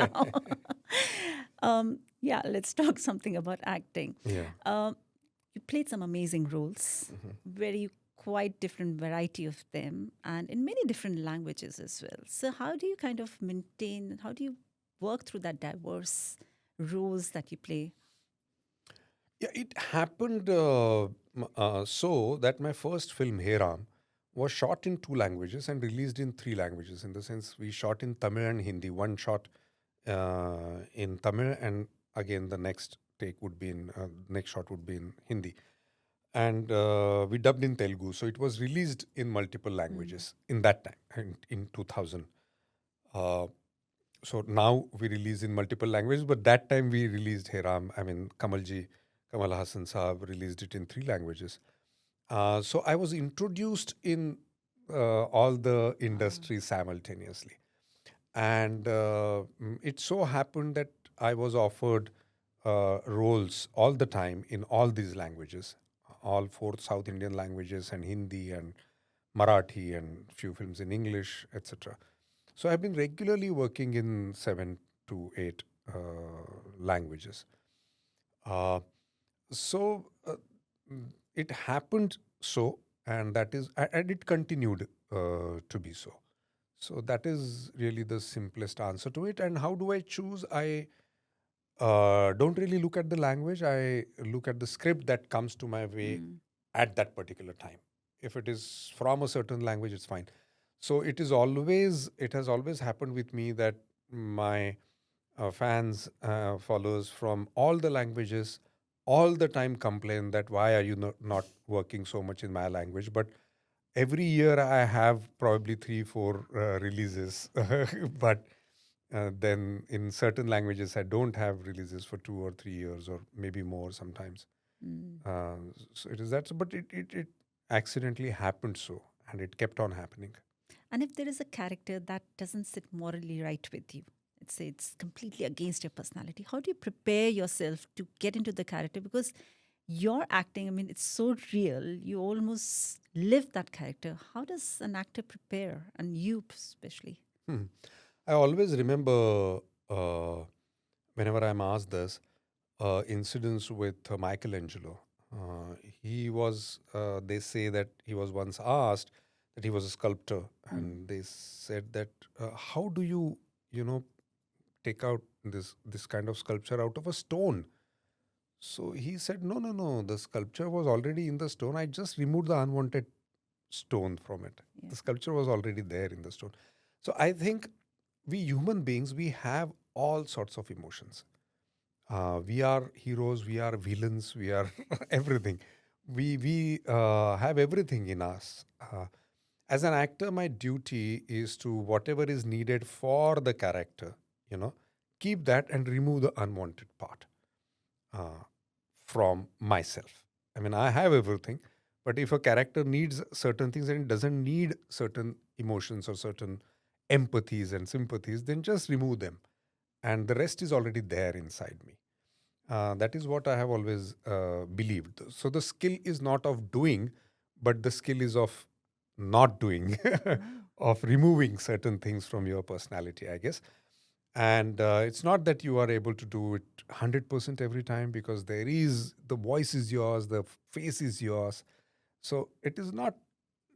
now. Yeah, let's talk something about acting. Yeah. You played some amazing roles, very quite different variety of them, and in many different languages as well. So how do you kind of maintain, how do you work through that diverse roles that you play? Yeah, it happened so that my first film, Heram, was shot in two languages and released in three languages. In the sense, we shot in Tamil and Hindi. One shot in Tamil, and again the next take would be in next shot would be in Hindi, and we dubbed in Telugu. So it was released in multiple languages in that time, in 2000. Uh, so now we release in multiple languages, but that time we released Heram. I mean, Kamal Hassan Saab released it in three languages. So I was introduced in all the industries simultaneously. And it so happened that I was offered roles all the time in all these languages, all four South Indian languages, and Hindi and Marathi, and few films in English, etc. So I've been regularly working in 7 to 8 languages. Uh, so it happened so, and and it continued to be so. So that is really the simplest answer to it. And how do I choose? I don't really look at the language. I look at the script that comes to my way at that particular time. If it is from a certain language, it's fine. So it has always happened with me that my fans, followers from all the languages, all the time complain that why are you not working so much in my language? But every year I have probably 3, 4 releases, but then in certain languages I don't have releases for 2 or 3 years or maybe more sometimes. So it is that, but it accidentally happened so, and it kept on happening. And if there is a character that doesn't sit morally right with you, let's say it's completely against your personality, how do you prepare yourself to get into the character? Because your acting, I mean, it's so real. You almost live that character. How does an actor prepare, and you especially? Hmm. I always remember whenever I'm asked this incidents with Michelangelo. Uh, they say that he was once asked that he was a sculptor, Mm. and they said that, how do you, you know, take out this kind of sculpture out of a stone? So he said, no, no, no, the sculpture was already in the stone. I just removed the unwanted stone from it. Yeah. The sculpture was already there in the stone. So I think we human beings, we have all sorts of emotions. We are heroes, we are villains, we are everything. We have everything in us. As an actor, my duty is to whatever is needed for the character, you know, keep that and remove the unwanted part uh, from myself. I mean, I have everything, but if a character needs certain things and it doesn't need certain emotions or certain empathies and sympathies, then just remove them, and the rest is already there inside me. That is what I have always believed. So the skill is not of doing, but the skill is of not doing, Wow. of removing certain things from your personality, I guess. And it's not that you are able to do it 100% every time, because the voice is yours, the face is yours. So it is not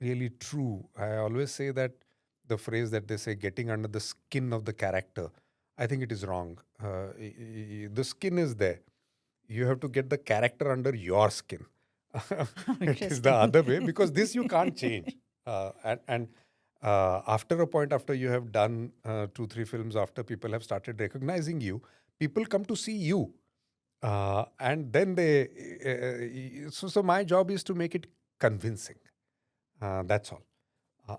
really true. I always say that the phrase that they say, getting under the skin of the character, I think it is wrong. The skin is there. You have to get the character under your skin. How It is the interesting. other way, because this you can't change. And after a point, after you have done 2, 3 films, after people have started recognizing you, people come to see you. And then so my job is to make it convincing. That's all.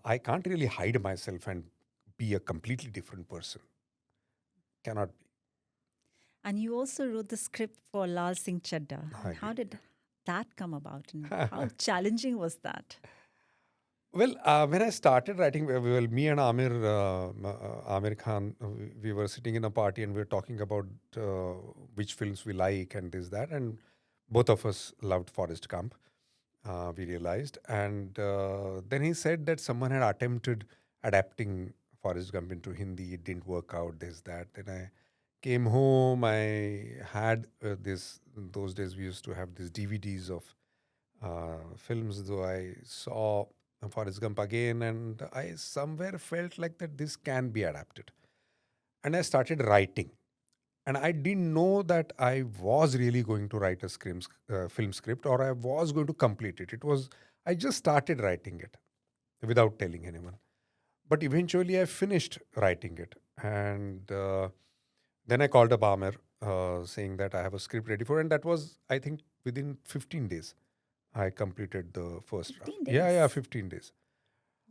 I can't really hide myself and be a completely different person. Cannot be. And you also wrote the script for Lal Singh Chaddha. I And how did. did that come about, and how challenging was that? Well, when I started writing, me and Amir Khan, we were sitting in a party and we were talking about which films we like and this, that. And both of us loved Forrest Gump, we realized. And then he said that someone had attempted adapting Forrest Gump into Hindi. It didn't work out, this, that. Then I came home. I had those days we used to have these DVDs of films, though I saw Forrest Gump again, and I somewhere felt like that this can be adapted. And I started writing. And I didn't know that I was really going to write a film script, or I was going to complete it. I just started writing it without telling anyone. But eventually I finished writing it. And then I called up Amir saying that I have a script ready for it. And that was, I think, within 15 days. I completed the first draft. 15 Yeah, yeah, days. 15 days.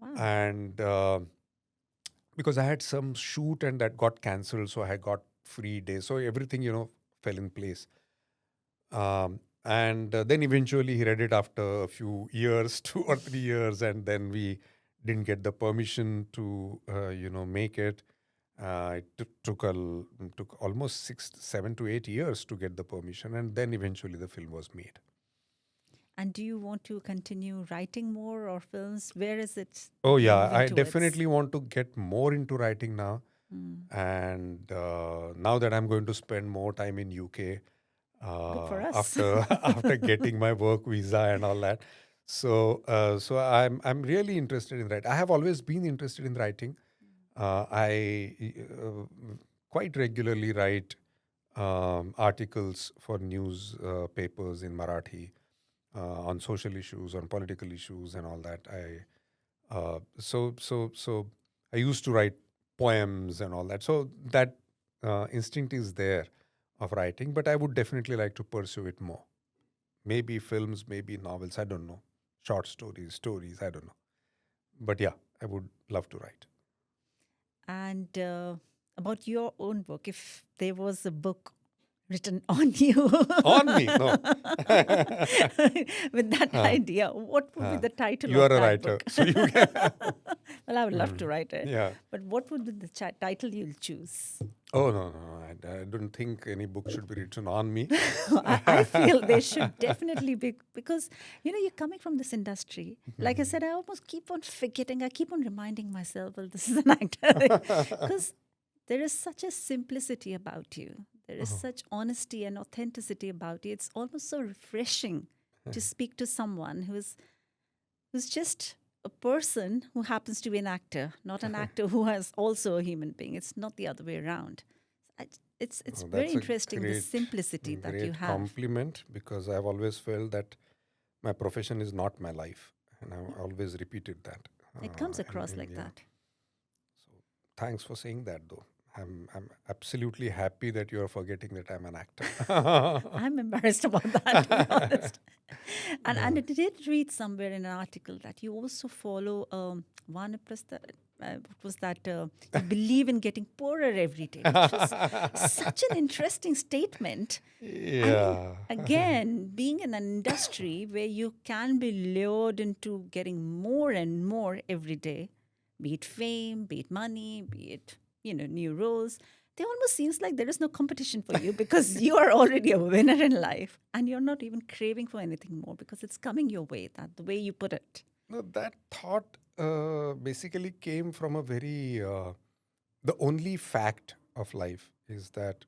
Wow. And because I had some shoot and that got cancelled, so I got free days. So everything, fell in place. And then eventually he read it after a few years, 2 or 3 years, and then we didn't get the permission to, make it. It took almost 6, 7 to 8 years to get the permission, and then eventually the film was made. And do you want to continue writing more or films? Where is it Oh you're yeah, moving I towards? definitely want to get more into writing now. Mm. And now that I'm going to spend more time in UK Good for us. after after getting my work visa and all that, so I'm really interested in writing. I have always been interested in writing. I quite regularly write articles for news papers in Marathi on social issues, on political issues, and all that. So I used to write poems and all that. So that instinct is there of writing, but I would definitely like to pursue it more. Maybe films, maybe novels. I don't know. Short stories. I don't know. But yeah, I would love to write. And about your own book, if there was a book written on you On me, no. with that Huh, idea, what would be huh. the title You of are a that writer, book? so you can. Well, I would love to Mm, write it. yeah. But what would be the title you'll choose? Oh, no, no, no. I don't think any book should be written on me. I feel they should definitely be, because you're coming from this industry. Like I said, I almost keep on forgetting. I keep on reminding myself, well, this is an actor, because there is such a simplicity about you. There is such honesty and authenticity about you. It's almost so refreshing to speak to someone who's just a person who happens to be an actor, not an actor who is also a human being. It's not the other way around. It's Oh, very that's a interesting, the simplicity that you great have. compliment, because I've always felt that my profession is not my life, and I've always repeated that. It comes And across like yeah, that. so thanks for saying that, though. I'm absolutely happy that you are forgetting that I'm an actor. I'm embarrassed about that, to be honest. And No. I did read somewhere in an article that you also follow Vanaprastha. What was that? You believe in getting poorer every day, which was such an interesting statement. I mean, Yeah. again, being in an industry where you can be lured into getting more and more every day, be it fame, be it money, be it, new roles, there almost seems like there is no competition for you because you are already a winner in life and you're not even craving for anything more because it's coming your way, that the way you put it. No, that thought basically came from a very, the only fact of life is that,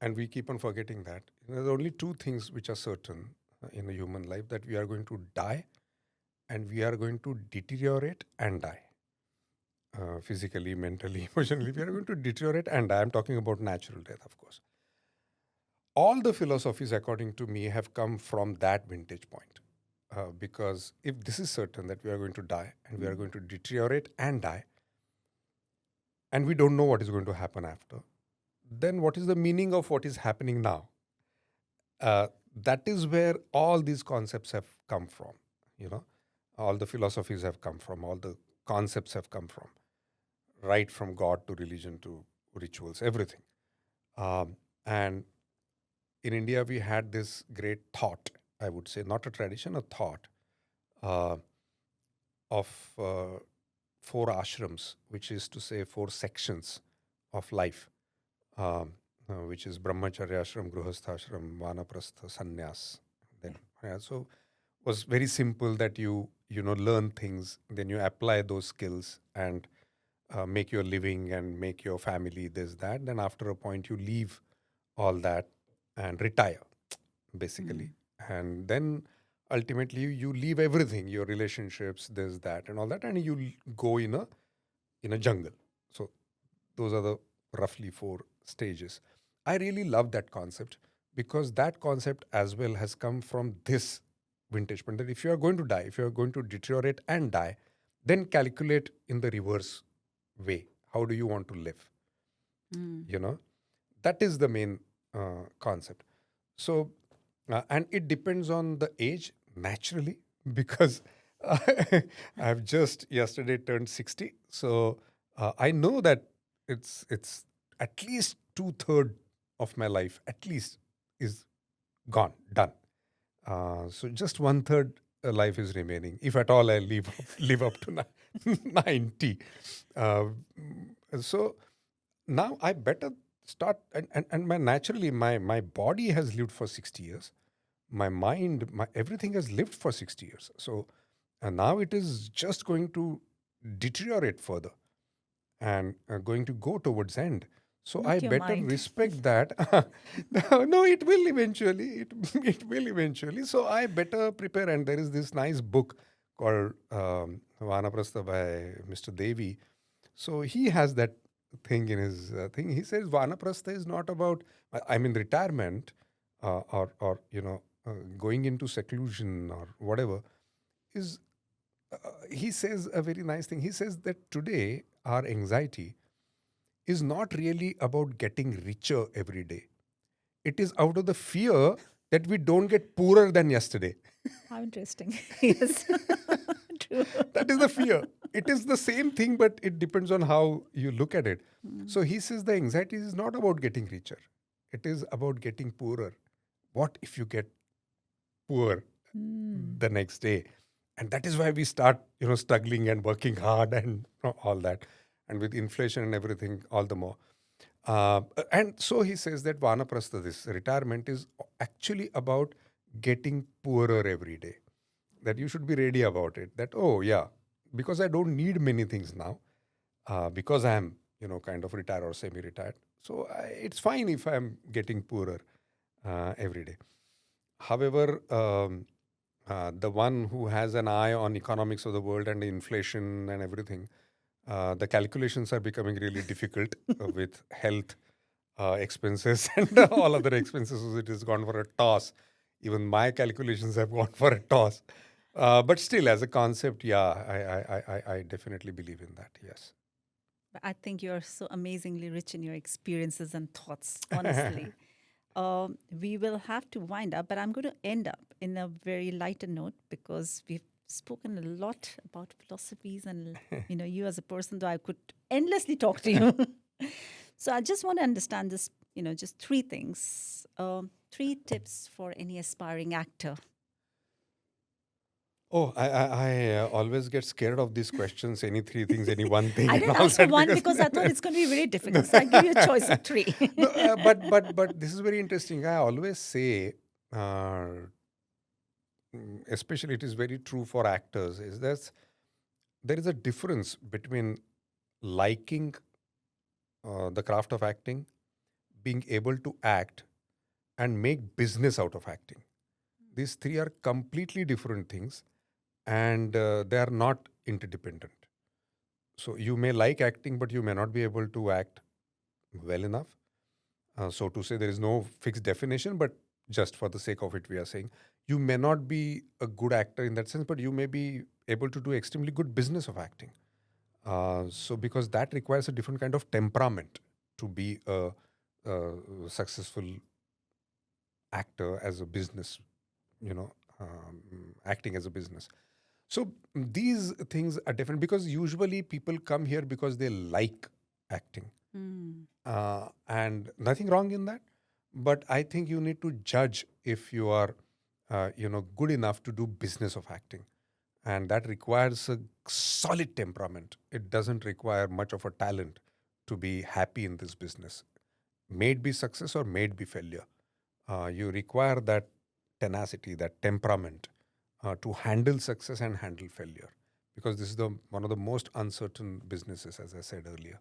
and we keep on forgetting that, there are only two things which are certain in a human life, that we are going to die and we are going to deteriorate and die. Physically, mentally, emotionally, we are going to deteriorate and die. I'm talking about natural death, of course. All the philosophies, according to me, have come from that vintage point. Because if this is certain that we are going to die and we are going to deteriorate and die, and we don't know what is going to happen after, then what is the meaning of what is happening now? Uh, that is where all these concepts have come from. You know, all the philosophies have come from, all the concepts have come from, right from God to religion to rituals, everything. And in India, we had this great thought, I would say, not a tradition, a thought uh, of four ashrams, which is to say four sections of life, which is brahmacharya ashram, gruhastha ashram, vanaprastha, sannyas. Then, yeah, so was very simple that you learn things, then you apply those skills and make your living and make your family this that. Then after a point, you leave all that and retire, basically, and then ultimately you leave everything, your relationships, this that and all that, and you go in a jungle. So those are the roughly four stages. I really love that concept, because that concept as well has come from this vintage point, that if you are going to die, if you are going to deteriorate and die, then calculate in the reverse way. How do you want to live? You know, that is the main concept. So, and it depends on the age naturally, because I've just yesterday turned 60. So I know that it's at least two-thirds of my life, at least, is gone, done. So just one-third life is remaining, if at all I live up to 90. Uh, so now I better start, and naturally my body has lived for 60 years, my mind, my everything has lived for 60 years. So and now it is just going to deteriorate further and going to go towards end. So I Not your better mind. respect that. No, it will eventually. It will eventually. So I better prepare. And there is this nice book called Vanaprastha by Mr. Devi. So he has that thing in his thing. He says Vanaprastha is not about, I mean, retirement or going into seclusion or whatever. Is he says a very nice thing. He says that today our anxiety is not really about getting richer every day. It is out of the fear that we don't get poorer than yesterday. How interesting. Yes. True. That is the fear. It is the same thing, but it depends on how you look at it. So he says the anxiety is not about getting richer, it is about getting poorer. What if you get poor the next day? And that is why we start, struggling and working hard and all that. And with inflation and everything, all the more. Uh, and so he says that Vanaprastha, this retirement, is actually about getting poorer every day. That you should be ready about it. That, oh, yeah, because I don't need many things now, because I am, kind of retired or semi retired. So it's fine if I'm getting poorer every day. However, the one who has an eye on economics of the world and inflation and everything, the calculations are becoming really difficult with health expenses and all other expenses. It has gone for a toss. Even my calculations have gone for a toss. But still, as a concept, yeah, I definitely believe in that. Yes. I think you're so amazingly rich in your experiences and thoughts, honestly. We will have to wind up, but I'm going to end up in a very lighter note because we've spoken a lot about philosophies and you as a person, though I could endlessly talk to you. So I just want to understand this, just three things, three tips for any aspiring actor. Oh, I always get scared of these questions. Any three things, any one thing, I and didn't all ask for that one because because I thought it's going to be very difficult. So I give you a choice of three. no, but this is very interesting. I always say, uh, especially it is very true for actors, is that there is a difference between liking the craft of acting, being able to act, and make business out of acting. These three are completely different things, and they are not interdependent. So you may like acting, but you may not be able to act well enough. So to say, there is no fixed definition, but just for the sake of it, we are saying you may not be a good actor in that sense, but you may be able to do extremely good business of acting. So because that requires a different kind of temperament to be a successful actor as a business, acting as a business. So these things are different because usually people come here because they like acting, and nothing wrong in that. But I think you need to judge if you are, good enough to do business of acting, and that requires a solid temperament. It doesn't require much of a talent to be happy in this business. May it be success or may it be failure, you require that tenacity, that temperament to handle success and handle failure, because this is the one of the most uncertain businesses, as I said earlier.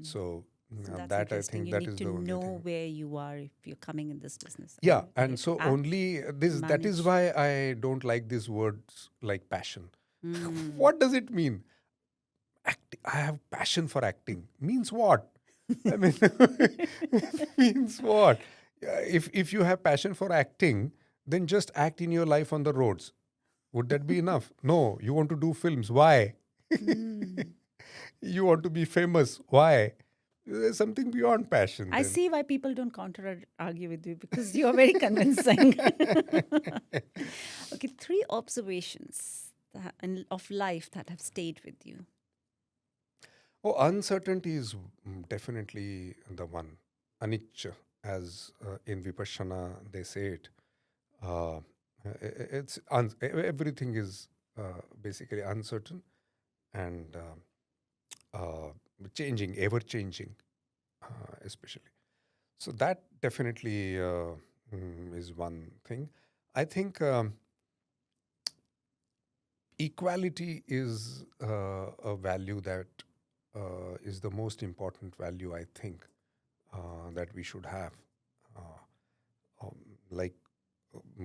So So that's that I interesting. think You that need is to the only know thing. where you are if you're coming in this business. I Yeah, mean, where and to so act, only this. That is manage. why I don't like these words like passion. Mm. What does it mean? I have passion for acting. Means what? I mean, means what? If you have passion for acting, then just act in your life on the roads. Would that be enough? No, you want to do films. Why? Mm. You want to be famous. Why? There's something beyond passion I then. see why people don't counter argue with you because you're very convincing. Okay, three observations of life that have stayed with you. Oh, uncertainty is definitely the one. Anicca, as in Vipassana they say it. Uh, everything is basically uncertain and changing, ever changing, especially. So that definitely is one thing. I think equality is a value that is the most important value, I think, that we should have. Um, like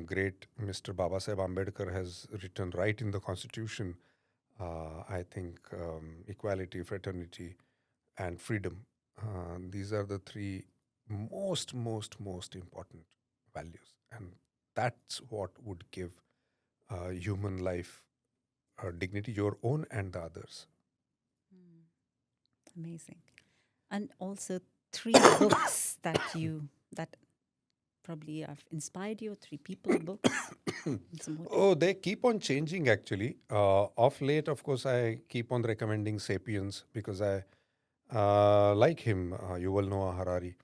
great Mr. Baba Saheb Ambedkar has written right in the Constitution, I think equality, fraternity, and freedom. These are the three most important values, and that's what would give human life dignity, your own and the others. Amazing. And also three books that probably have inspired you, three people, books, and some more. Oh, they keep on changing actually. Of late, of course, I keep on recommending Sapiens because I like him, Yuval Noah Harari.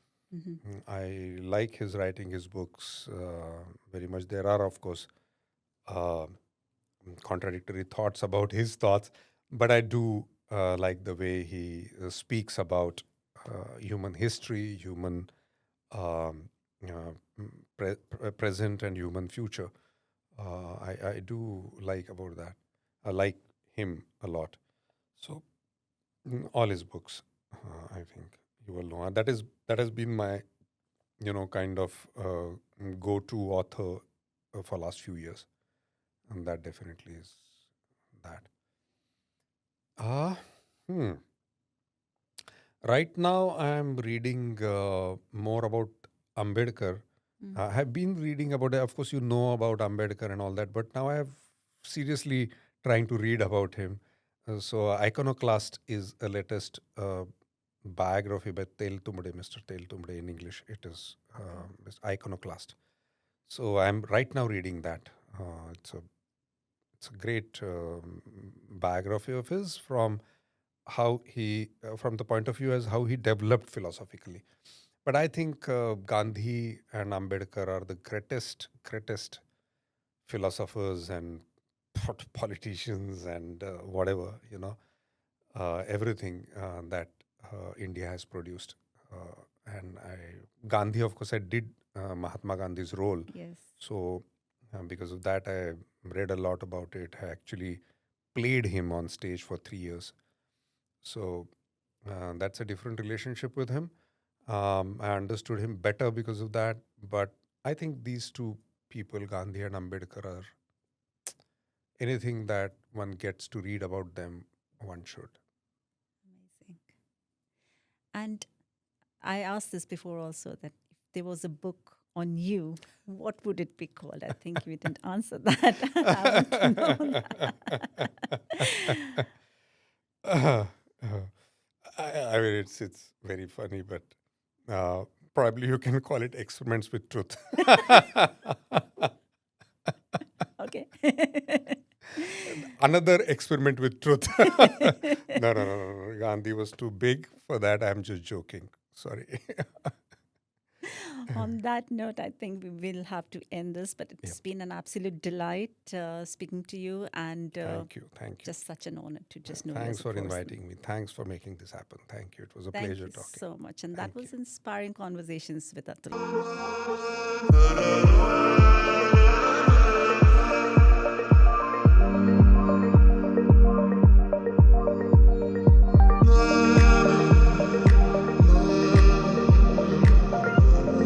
I like his writing, his books very much. There are, of course, uh, contradictory thoughts about his thoughts, but I do like the way he speaks about human history, human um, present, and human future. I do like about that. I like him a lot. So all his books, I think you will know. And that has been my kind of go-to author for last few years, and that definitely is that. Ah, hmm. Right now, I am reading more about Ambedkar. I have been reading about it. Of course, you know about Ambedkar and all that, but now I have seriously trying to read about him. So, Iconoclast is a latest biography by Tel Tumde, Mr. Tel Tumde in English. It is this Iconoclast. So, I'm right now reading that. It's a great biography of his from the point of view as how he developed philosophically. But I think Gandhi and Ambedkar are the greatest philosophers and politicians and whatever, everything that India has produced. Gandhi, of course, I did Mahatma Gandhi's role. Yes. So because of that, I read a lot about it. I actually played him on stage for 3 years. So that's a different relationship with him. I understood him better because of that. But I think these two people, Gandhi and Ambedkar, are anything that one gets to read about them, one should. Amazing. And I asked this before also, that if there was a book on you, what would it be called? I think we didn't answer that. I want to know that. I mean, it's very funny, but probably you can call it experiments with truth. Okay. Another experiment with truth. No. Gandhi was too big for that. I'm just joking. Sorry. On that note, I think we will have to end this, but it's been an absolute delight speaking to you, and Thank you. just such an honor to just know you Thanks as a for person. inviting me. Thanks for making this happen. Thank you. It was a Thank pleasure you talking. so much. And that Thank was Inspiring Conversations with Atul.